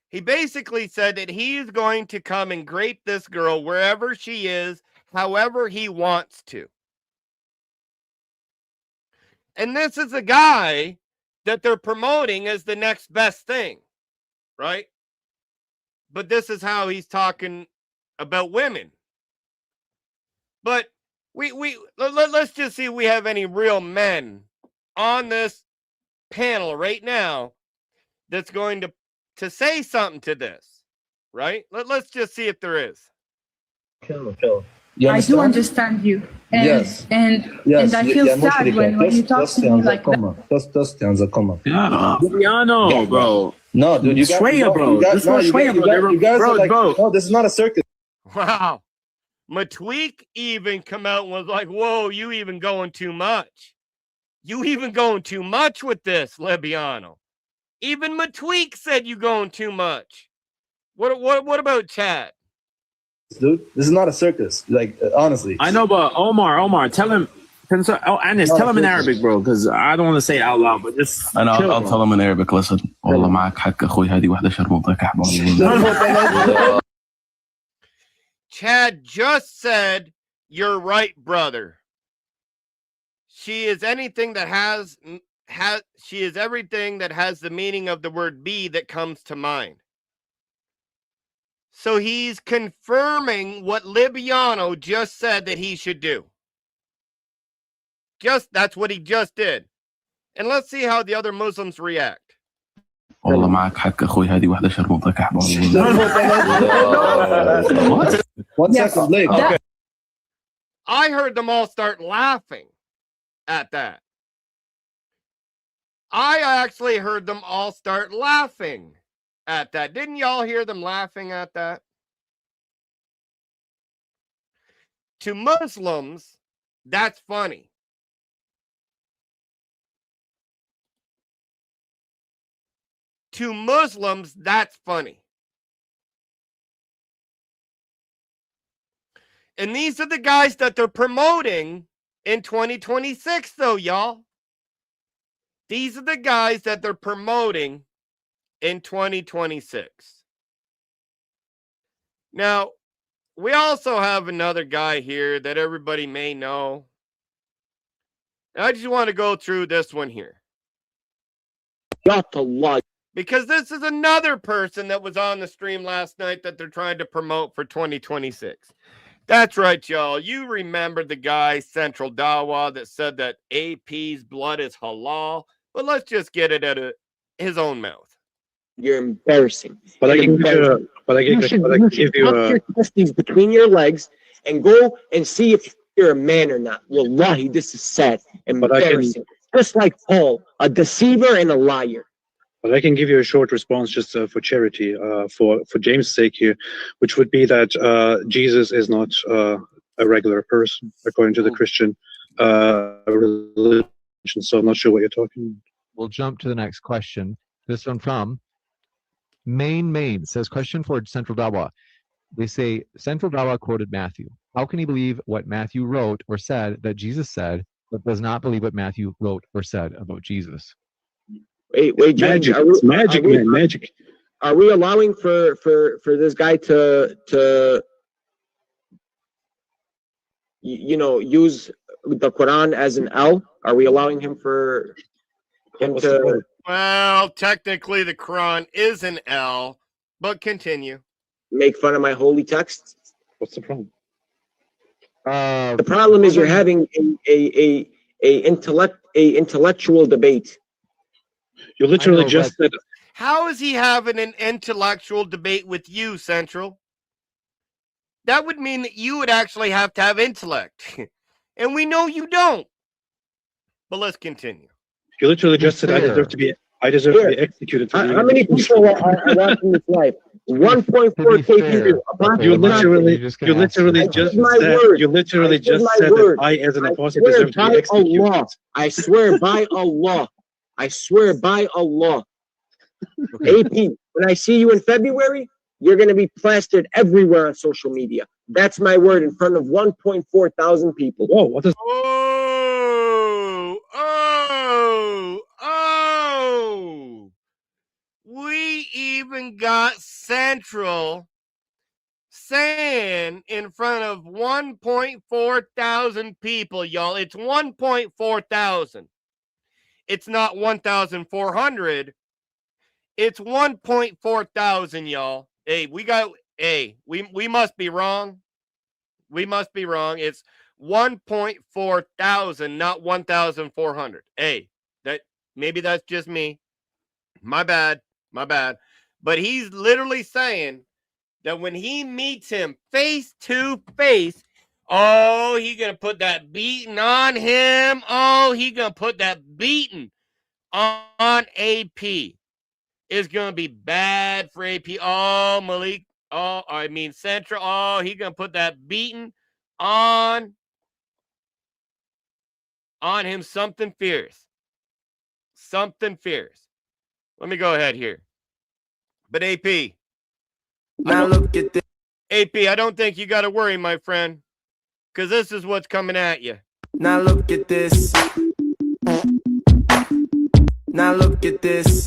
He basically said that he's going to come and grape this girl wherever she is, however he wants to. And this is a guy that they're promoting as the next best thing, right? But this is how he's talking about women. But let's just see if we have any real men on this panel right now that's going to say something to this, right? Let's just see if there is. I do understand you. And, Yes. And I feel sad when you talk to me like that. Luciano, bro. No, dude, you got Shreya, bro. This was Shreya, bro. You guys Bro, are like, bro. no, this is not a circus. Wow. Matweek even come out and was like, whoa, you even going too much. You even going too much with this, Lebiano. Even Matweek said you going too much. What about Chad? Dude, this is not a circus. Like, honestly. I know, but Omar, tell him. Anis, tell him in Arabic, bro, because I don't want to say it out loud, but just. And I'll tell him in Arabic. Listen, والله معك حق أخوي هذه واحدة شرموطة كحبة. Chad just said, "You're right, brother. She is anything that has she is everything that has the meaning of the word be that comes to mind." So he's confirming what Libiano just said that he should do. That's what he just did. And let's see how the other Muslims react. والله معك حق أخوي هذه واحدة شرموطة كحبة. 1 second, Blake. Okay. I heard them all start laughing at that. I actually heard them all start laughing at that. Didn't y'all hear them laughing at that? To Muslims, that's funny. To Muslims, that's funny. And these are the guys that they're promoting in 2026, though, y'all. These are the guys that they're promoting in 2026. Now, we also have another guy here that everybody may know. And I just want to go through this one here. Got to lie. Because this is another person that was on the stream last night that they're trying to promote for 2026. That's right, y'all. You remember the guy, Central Dawah, that said that AP's blood is halal. But let's just get it out of his own mouth. You're embarrassing. But I can give you your testes between your legs and go and see if you're a man or not. Wallahi, this is sad. Embarrassing. Just like Paul, a deceiver and a liar. But I can give you a short response just for charity, for James' sake here, which would be that Jesus is not a regular person, according to the Christian religion. So I'm not sure what you're talking about. We'll jump to the next question. This one from Main says, question for Central Dawah. They say, Central Dawah quoted Matthew. How can he believe what Matthew wrote or said that Jesus said, but does not believe what Matthew wrote or said about Jesus? Wait, James, magic. Are we allowing for this guy to use the Quran as an L? Are we allowing him for him to? Well, technically the Quran is an L, but continue. Make fun of my holy texts? What's the problem? The problem is you're having a intellectual debate. You literally just said. How is he having an intellectual debate with you, Central? That would mean that you would actually have to have intellect. And we know you don't. But let's continue. You literally just said I deserve to be executed. How many people are watching this live? 1.4K people. You literally just said that I, as an apostle, deserve to be executed. Allah. I swear by Allah. I swear by Allah. AP, when I see you in February, you're going to be plastered everywhere on social media. That's my word in front of 1.4 thousand people. Whoa, what is? Oh! We even got Central saying in front of 1.4 thousand people, y'all. It's 1.4 thousand. It's not 1,400. It's 1.4 thousand, y'all. Hey, we must be wrong. We must be wrong. It's 1.4 thousand, not 1,400. Hey, Maybe that's just me. My bad. My bad. But he's literally saying that when he meets him face to face, oh, he gonna put that beating on him. Oh, he gonna put that beating on AP. It's gonna be bad for AP. Oh, Malik. Oh, I mean Central. Oh, he gonna put that beating on him. Something fierce. Something fierce. Let me go ahead here. But AP. Now look at this. AP, I don't think you got to worry, my friend, because this is what's coming at you. Now look at this. Now look at this.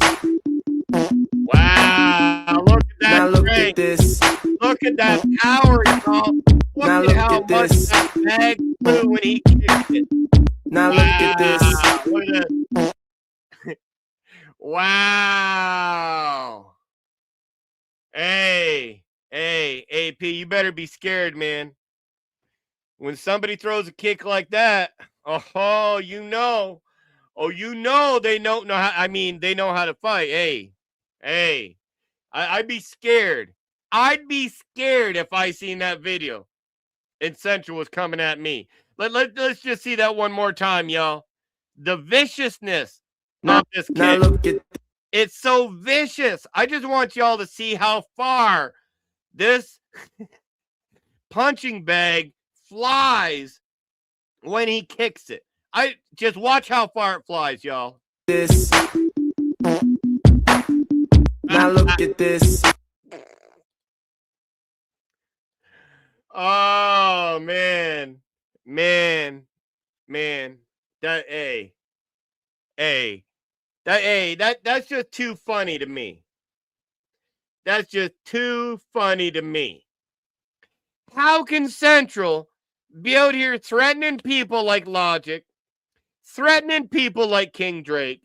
Wow, look at that. Now look at this. Look at that power, y'all. Look at how much that bag flew when he kicked it. Now look at this. Look at that. Wow. Hey, AP, you better be scared, man. When somebody throws a kick like that, oh, you know they don't know how. I mean, they know how to fight. Hey, I'd be scared. I'd be scared if I seen that video and Central was coming at me. Let's just see that one more time, y'all. The viciousness of this kick. Now look at. It's so vicious. I just want y'all to see how far this punching bag flies when he kicks it. I just watch how far it flies, y'all. This. Now look at this. Oh man. That's just too funny to me. That's just too funny to me. How can Central be out here threatening people like Logic, threatening people like King Drake,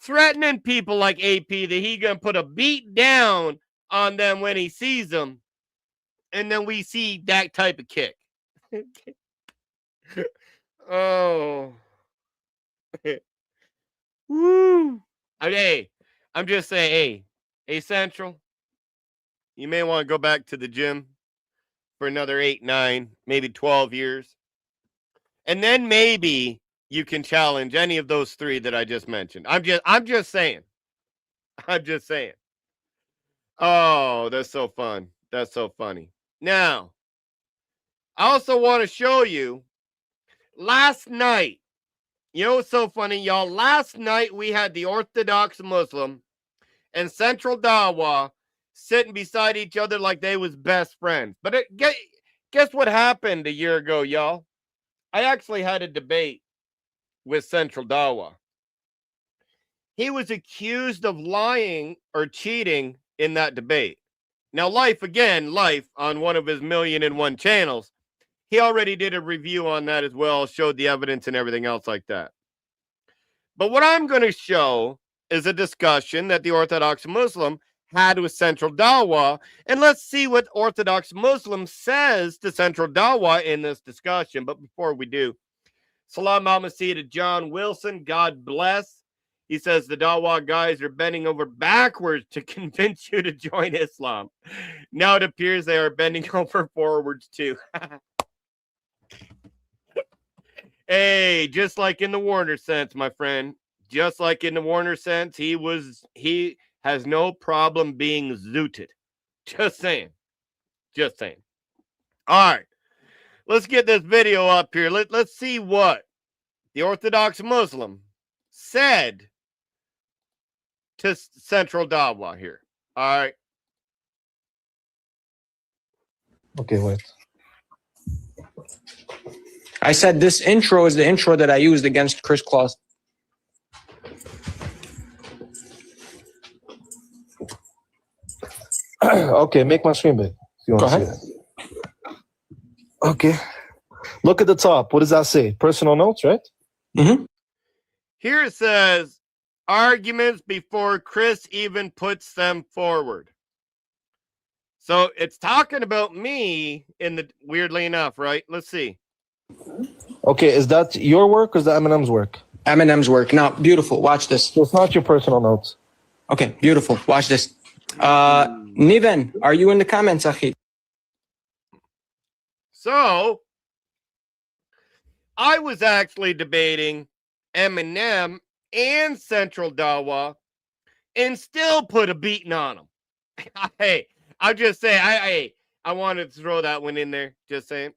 threatening people like AP that he gonna put a beat down on them when he sees them, and then we see that type of kick? Oh. Woo. Hey, I'm just saying, hey, Central, you may want to go back to the gym for another 8, 9, maybe 12 years. And then maybe you can challenge any of those 3 that I just mentioned. I'm just saying. I'm just saying. Oh, that's so fun. That's so funny. Now, I also want to show you last night. You know what's so funny, y'all? Last night we had the Orthodox Muslim and Central Dawah sitting beside each other like they was best friends. But guess what happened a year ago, y'all? I actually had a debate with Central Dawah. He was accused of lying or cheating in that debate. Now, Life on one of his 1,000,001 channels, he already did a review on that as well, showed the evidence and everything else like that. But what I'm going to show is a discussion that the Orthodox Muslim had with Central Dawah, and let's see what Orthodox Muslim says to Central Dawah in this discussion. But before we do, Salam Almasih to John Wilson, God bless. He says the Dawah guys are bending over backwards to convince you to join Islam. Now it appears they are bending over forwards too. Hey, just like in the Warner sense, my friend. Just like in the Warner sense, he has no problem being zooted. Just saying. Just saying. All right. Let's get this video up here. Let's see what the Orthodox Muslim said to Central Dawah here. All right. Okay, wait. I said this intro is the intro that I used against Chris Claus. Okay, make my screen big. If you want to see that. Okay. Look at the top. What does that say? Personal notes, right? Mm-hmm. Here it says, arguments before Chris even puts them forward. So it's talking about me weirdly enough, right? Let's see. Okay, is that your work or is that Eminem's work? Eminem's work. Now, beautiful. Watch this. So it's not your personal notes. Okay, beautiful. Watch this. Niven, are you in the comments, Akhi? So, I was actually debating Eminem and Central Dawah and still put a beating on them. Hey, I'll just say, I wanted to throw that one in there. Just saying.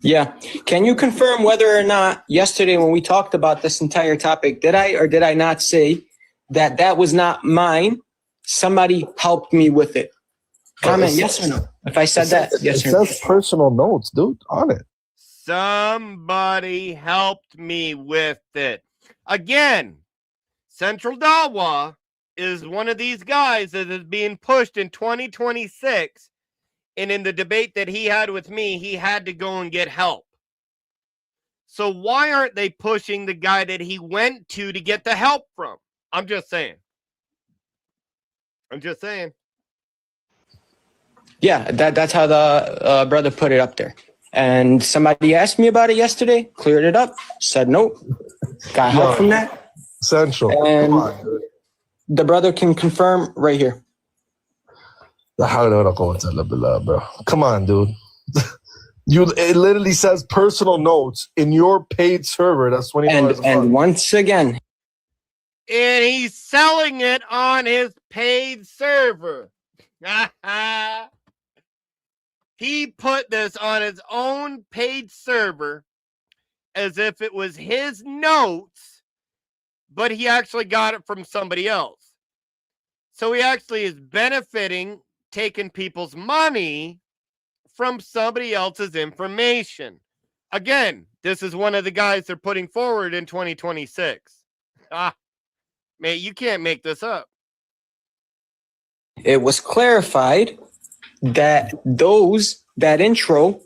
Yeah. Can you confirm whether or not yesterday when we talked about this entire topic, did I or did I not say that that was not mine? Somebody helped me with it. Comment yes or no. If I said that, yes or no. It says personal notes, dude, on it. Somebody helped me with it. Again, Central Dawah is one of these guys that is being pushed in 2026. And in the debate that he had with me, he had to go and get help. So why aren't they pushing the guy that he went to get the help from? I'm just saying. Yeah, that's how the brother put it up there. And somebody asked me about it yesterday, cleared it up, said no, got help from that. Central. And the brother can confirm right here. Bro. Come on, dude. It literally says personal notes in your paid server. That's $20. And once again. And he's selling it on his paid server. He put this on his own paid server as if it was his notes, but he actually got it from somebody else. So he actually is benefiting, taking people's money from somebody else's information. Again, this is one of the guys they're putting forward in 2026. Man, you can't make this up. It was clarified that that intro,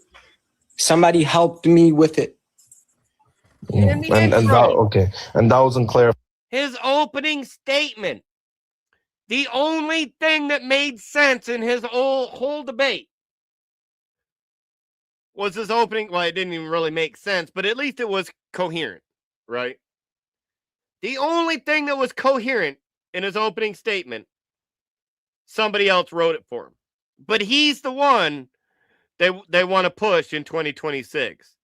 somebody helped me with it. And that wasn't clear. His opening statement, the only thing that made sense in his whole debate was his opening. Well, it didn't even really make sense, but at least it was coherent, right? The only thing that was coherent in his opening statement, somebody else wrote it for him. But he's the one they want to push in 2026.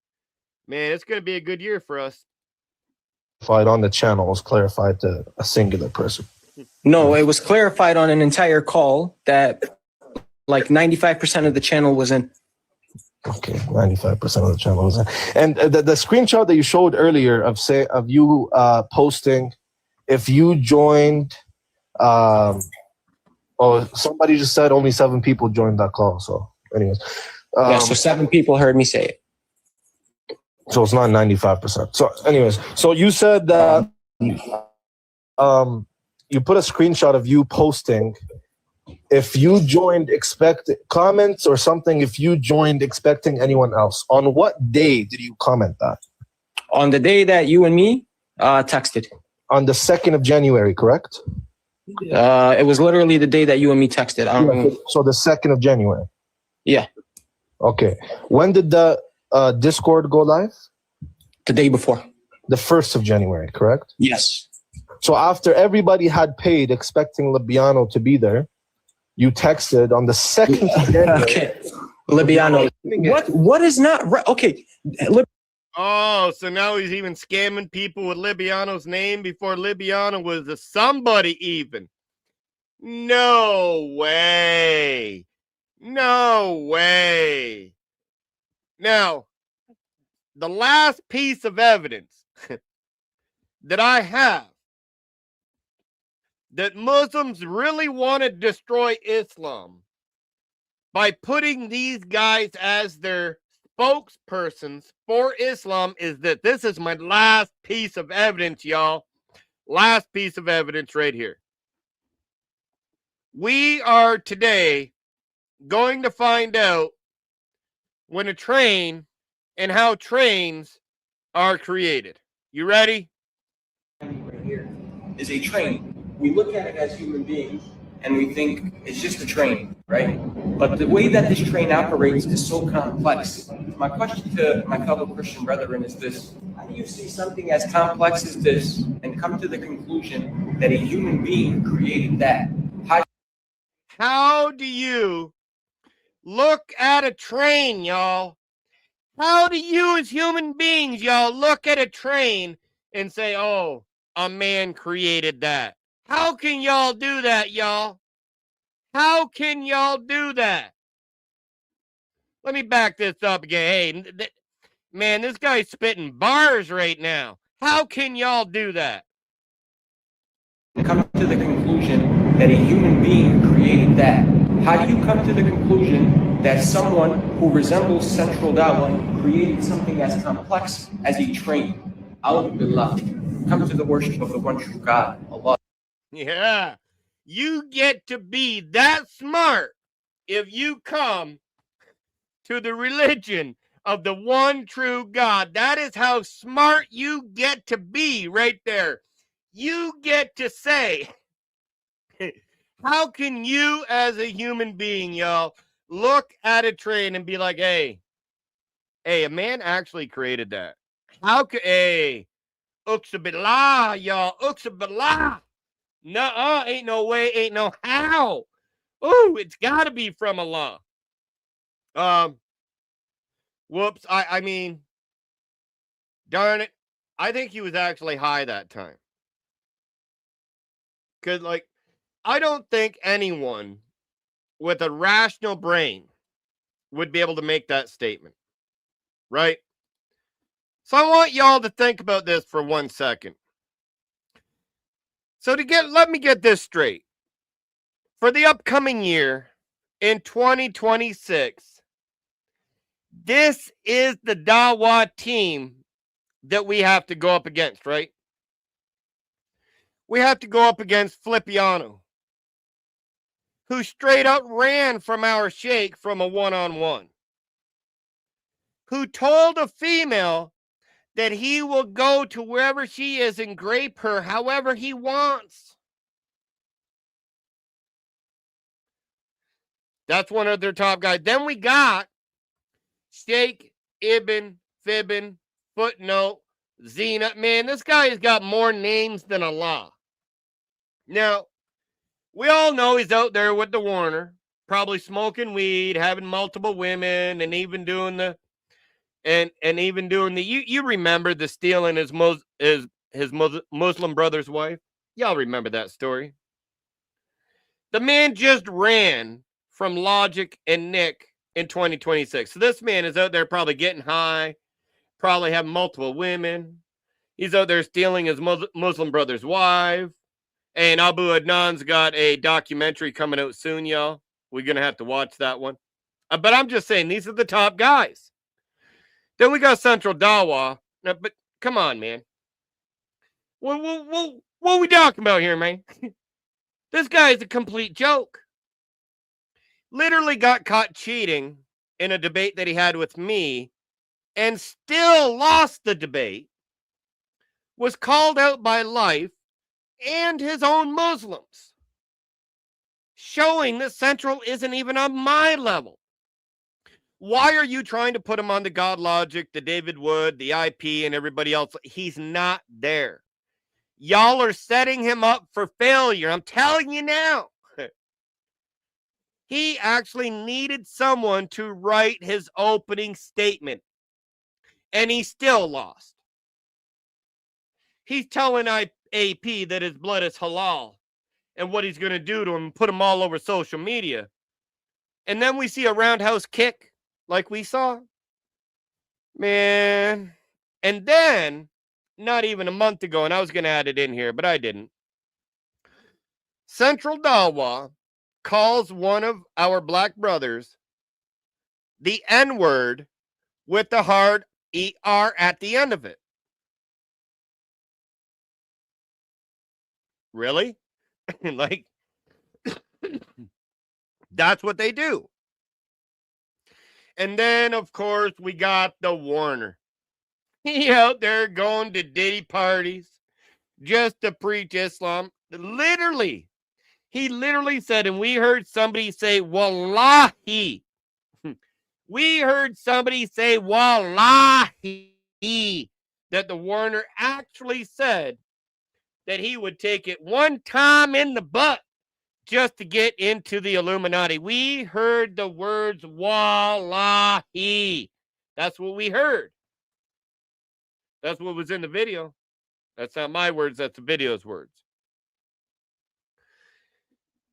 Man, it's going to be a good year for us. On the channel was clarified to a singular person. No, it was clarified on an entire call that like 95% of the channel was in. Okay, 95% of the channel was in. And the screenshot that you showed earlier of you posting, if you joined, somebody just said only 7 people joined that call. So, anyways, so 7 people heard me say it. So it's not 95%. So, anyways, so you said that you put a screenshot of you posting. If you joined comments or something, if you joined expecting anyone else, on what day did you comment that? On the day that you and me texted. On the 2nd of January, correct? It was literally the day that you and me texted. So the 2nd of January? Yeah. Okay. When did the Discord go live? The day before. The 1st of January, correct? Yes. So after everybody had paid expecting Libiano to be you texted on the 2nd of January. Okay. Libiano. What is not right? Okay. Oh, so now he's even scamming people with Libiano's name before Libiano was a somebody even. No way. No way. Now, the last piece of evidence that I have that Muslims really want to destroy Islam by putting these guys as their spokespersons for Islam is that this is my last piece of evidence, y'all. Last piece of evidence right here. We are today going to find out when a train and how trains are created. You ready? Right here is a train. We look at it as human beings. and we think it's just a train, right? But the way that this train operates is so complex. My question to my fellow Christian brethren is this: how do you see something as complex as this and come to the conclusion that a human being created that? How do you look at a train, y'all? How do you as human beings, y'all, look at a train and say, oh, a man created that? How can y'all do that, y'all? How can y'all do that? Let me back this up again. Hey, man, this guy's spitting bars right now. How can y'all do that? Come to the conclusion that a human being created that. How do you come to the conclusion that someone who resembles Central Dawah created something as complex as a train? A'udhu billah. Come to the worship of the one true God, Allah. Yeah, you get to be that smart if you come to the religion of the one true God. That is how smart you get to be right there. You get to say, how can you as a human being, y'all, look at a train and be like, hey, a man actually created that. How could, hey, uxabillah, y'all, uxabillah. Nuh-uh, ain't no way, ain't no how. Ooh, it's got to be from Allah. Whoops, I mean, darn it. I think he was actually high that time. Because, like, I don't think anyone with a rational brain would be able to make that statement. Right? So I want y'all to think about this for 1 second. So let me get this straight. For the upcoming year, in 2026, this is the Dawah team that we have to go up against, right? We have to go up against Flippiano, who straight up ran from our sheikh from a one-on-one, who told a female that he will go to wherever she is and grape her however he wants. That's one of their top guys. Then we got Sheikh Ibn Fibbin, footnote, Zena. Man, this guy has got more names than Allah. Now, we all know he's out there with the Warner, probably smoking weed, having multiple women, and even doing the you remember the stealing his Muslim brother's wife? Y'all remember that story? The man just ran from Logic and Nick in 2026. So this man is out there probably getting high, probably having multiple women. He's out there stealing his Muslim brother's wife. And Abu Adnan's got a documentary coming out soon, y'all. We're going to have to watch that one. But I'm just saying, these are the top guys. Then we got Central Dawah. But come on, man. What are we talking about here, man? This guy is a complete joke. Literally got caught cheating in a debate that he had with me and still lost the debate. Was called out by Life and his own Muslims, showing that Central isn't even on my level. Why are you trying to put him on the God Logic, the David Wood, the IP, and everybody else? He's not there. Y'all are setting him up for failure. I'm telling you now. He actually needed someone to write his opening statement, and he still lost. He's telling AP that his blood is halal and what he's going to do to him, put him all over social media. And then we see a roundhouse kick like we saw. Man. And then, not even a month ago, and I was going to add it in here, but I didn't. Central Dawah calls one of our black brothers the N-word with the hard ER at the end of it. Really? Like, that's what they do. And then, of course, we got the Warner. He out there going to Diddy parties just to preach Islam. Literally, He literally said, and we heard somebody say, Wallahi. We heard somebody say, Wallahi, that the Warner actually said that he would take it one time in the butt just to get into the Illuminati. We heard the words Wallahi. That's what we heard. That's what was in the video. That's not my words, that's the video's words.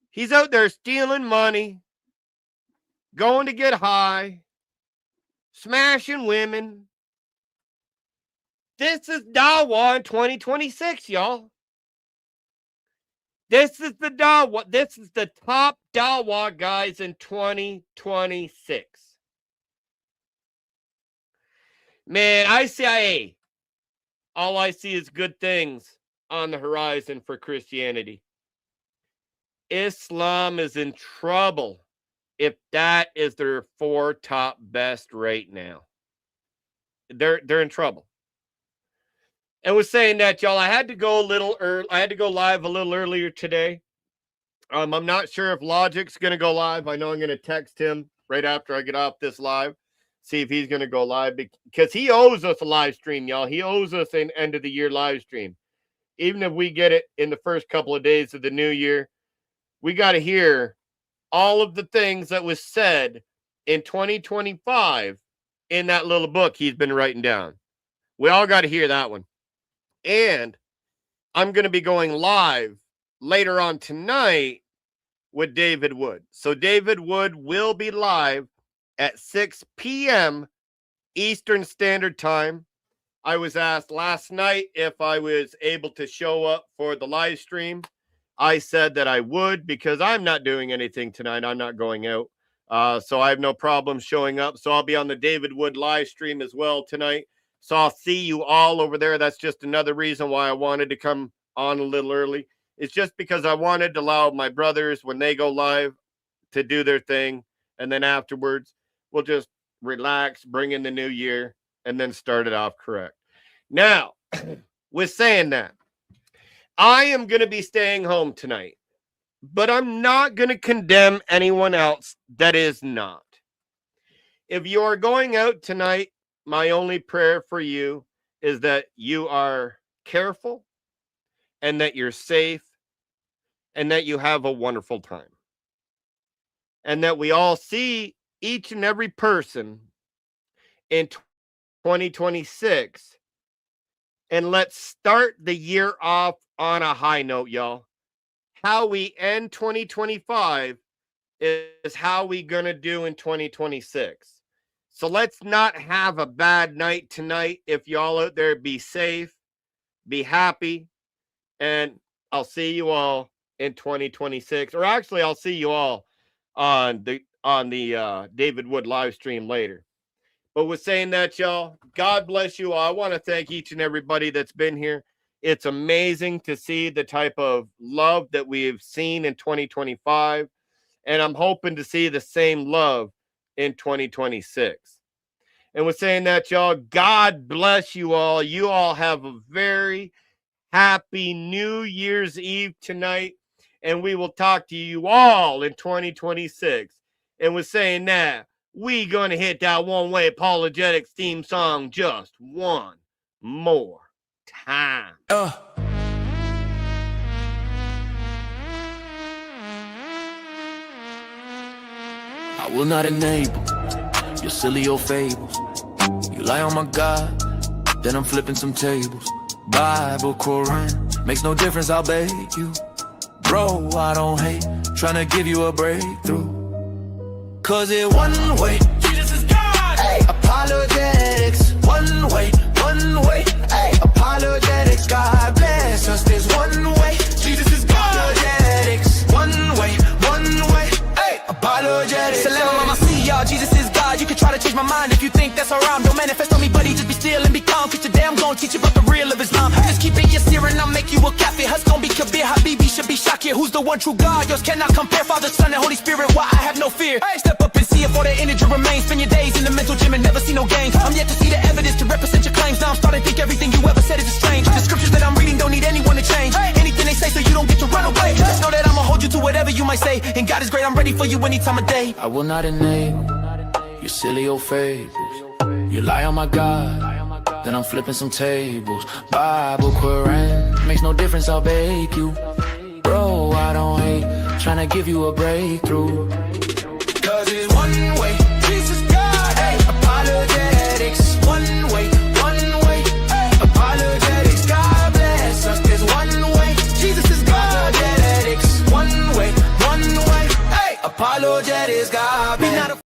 He's out there stealing money, going to get high, smashing women. This is Dawah in 2026, y'all. This is the Dawah. This is the top Dawah guys in 2026. Man, ICIA. All I see is good things on the horizon for Christianity. Islam is in trouble if that is their 4 top best right now. They're in trouble. And was saying that, y'all, I had to go live a little earlier today. I'm not sure if Logic's going to go live. I know I'm going to text him right after I get off this live, see if he's going to go live, because he owes us a live stream, y'all. He owes us an end of the year live stream. Even if we get it in the first couple of days of the new year, we got to hear all of the things that was said in 2025 in that little book he's been writing down. We all got to hear that one. And I'm going to be going live later on tonight with David Wood. So David Wood will be live at 6 p.m. Eastern Standard Time. I was asked last night if I was able to show up for the live stream. I said that I would because I'm not doing anything tonight. I'm not going out. So I have no problem showing up. So I'll be on the David Wood live stream as well tonight. So I'll see you all over there. That's just another reason why I wanted to come on a little early. It's just because I wanted to allow my brothers, when they go live, to do their thing. And then afterwards, we'll just relax, bring in the new year, and then start it off correct. Now, with saying that, I am going to be staying home tonight, but I'm not going to condemn anyone else that is not. If you are going out tonight, my only prayer for you is that you are careful and that you're safe and that you have a wonderful time. And that we all see each and every person in 2026. And let's start the year off on a high note, y'all. How we end 2025 is how we gonna do in 2026. So let's not have a bad night tonight. If y'all out there, be safe, be happy, and I'll see you all in 2026. Or actually, I'll see you all on the David Wood live stream later. But with saying that, y'all, God bless you all. I want to thank each and everybody that's been here. It's amazing to see the type of love that we've seen in 2025. And I'm hoping to see the same love in 2026. And with saying that, y'all, God bless you all. You all have a very happy New Year's Eve tonight. And we will talk to you all in 2026. And with saying that, we gonna hit that one-way apologetics theme song just one more time. I will not enable your silly old fables. You lie on my God, then I'm flipping some tables. Bible, Quran, makes no difference, I'll beg you. Bro, I don't hate, trying to give you a breakthrough. Cause it one way, Jesus is God. Ay. Apologetics, one way, ay. Apologetics, God bless us, there's one way, Jesus is God. Apologetics, one way, ay. Apologetics. Salam, Mama, see y'all, Jesus is God. You can try to change my mind if you think that's around. Don't manifest on me, buddy, just be still and be calm. Cause today I'm gonna teach you about the real of Islam. Just keep it your seer and I'll make you a kafir. Hus gon' be Kabir, Habibi should be Shakir. Who's the one true God? Yours cannot compare. Father, Son, and Holy Spirit, why I have no fear. Hey, step up and see if all the energy remains. Spend your days in the mental gym and never see no gains. I'm yet to see the evidence to represent your claims. Now I'm starting to think everything you ever said is strange. The scriptures that I'm reading don't need anyone to change. Anything they say so you don't get to run away. Just know that I'ma hold you to it. for you any time of day. I will not enable your silly old fables. You lie on my God, then I'm flipping some tables. Bible, Quran, makes no difference, I'll bake you. Bro, I don't hate, trying to give you a breakthrough. Cause it's one way, Jesus God, hey, apologetics. One way, hey, apologetics. God bless us, there's one way, Jesus is God. Apologetics, one way, hey, apologetics, God bless.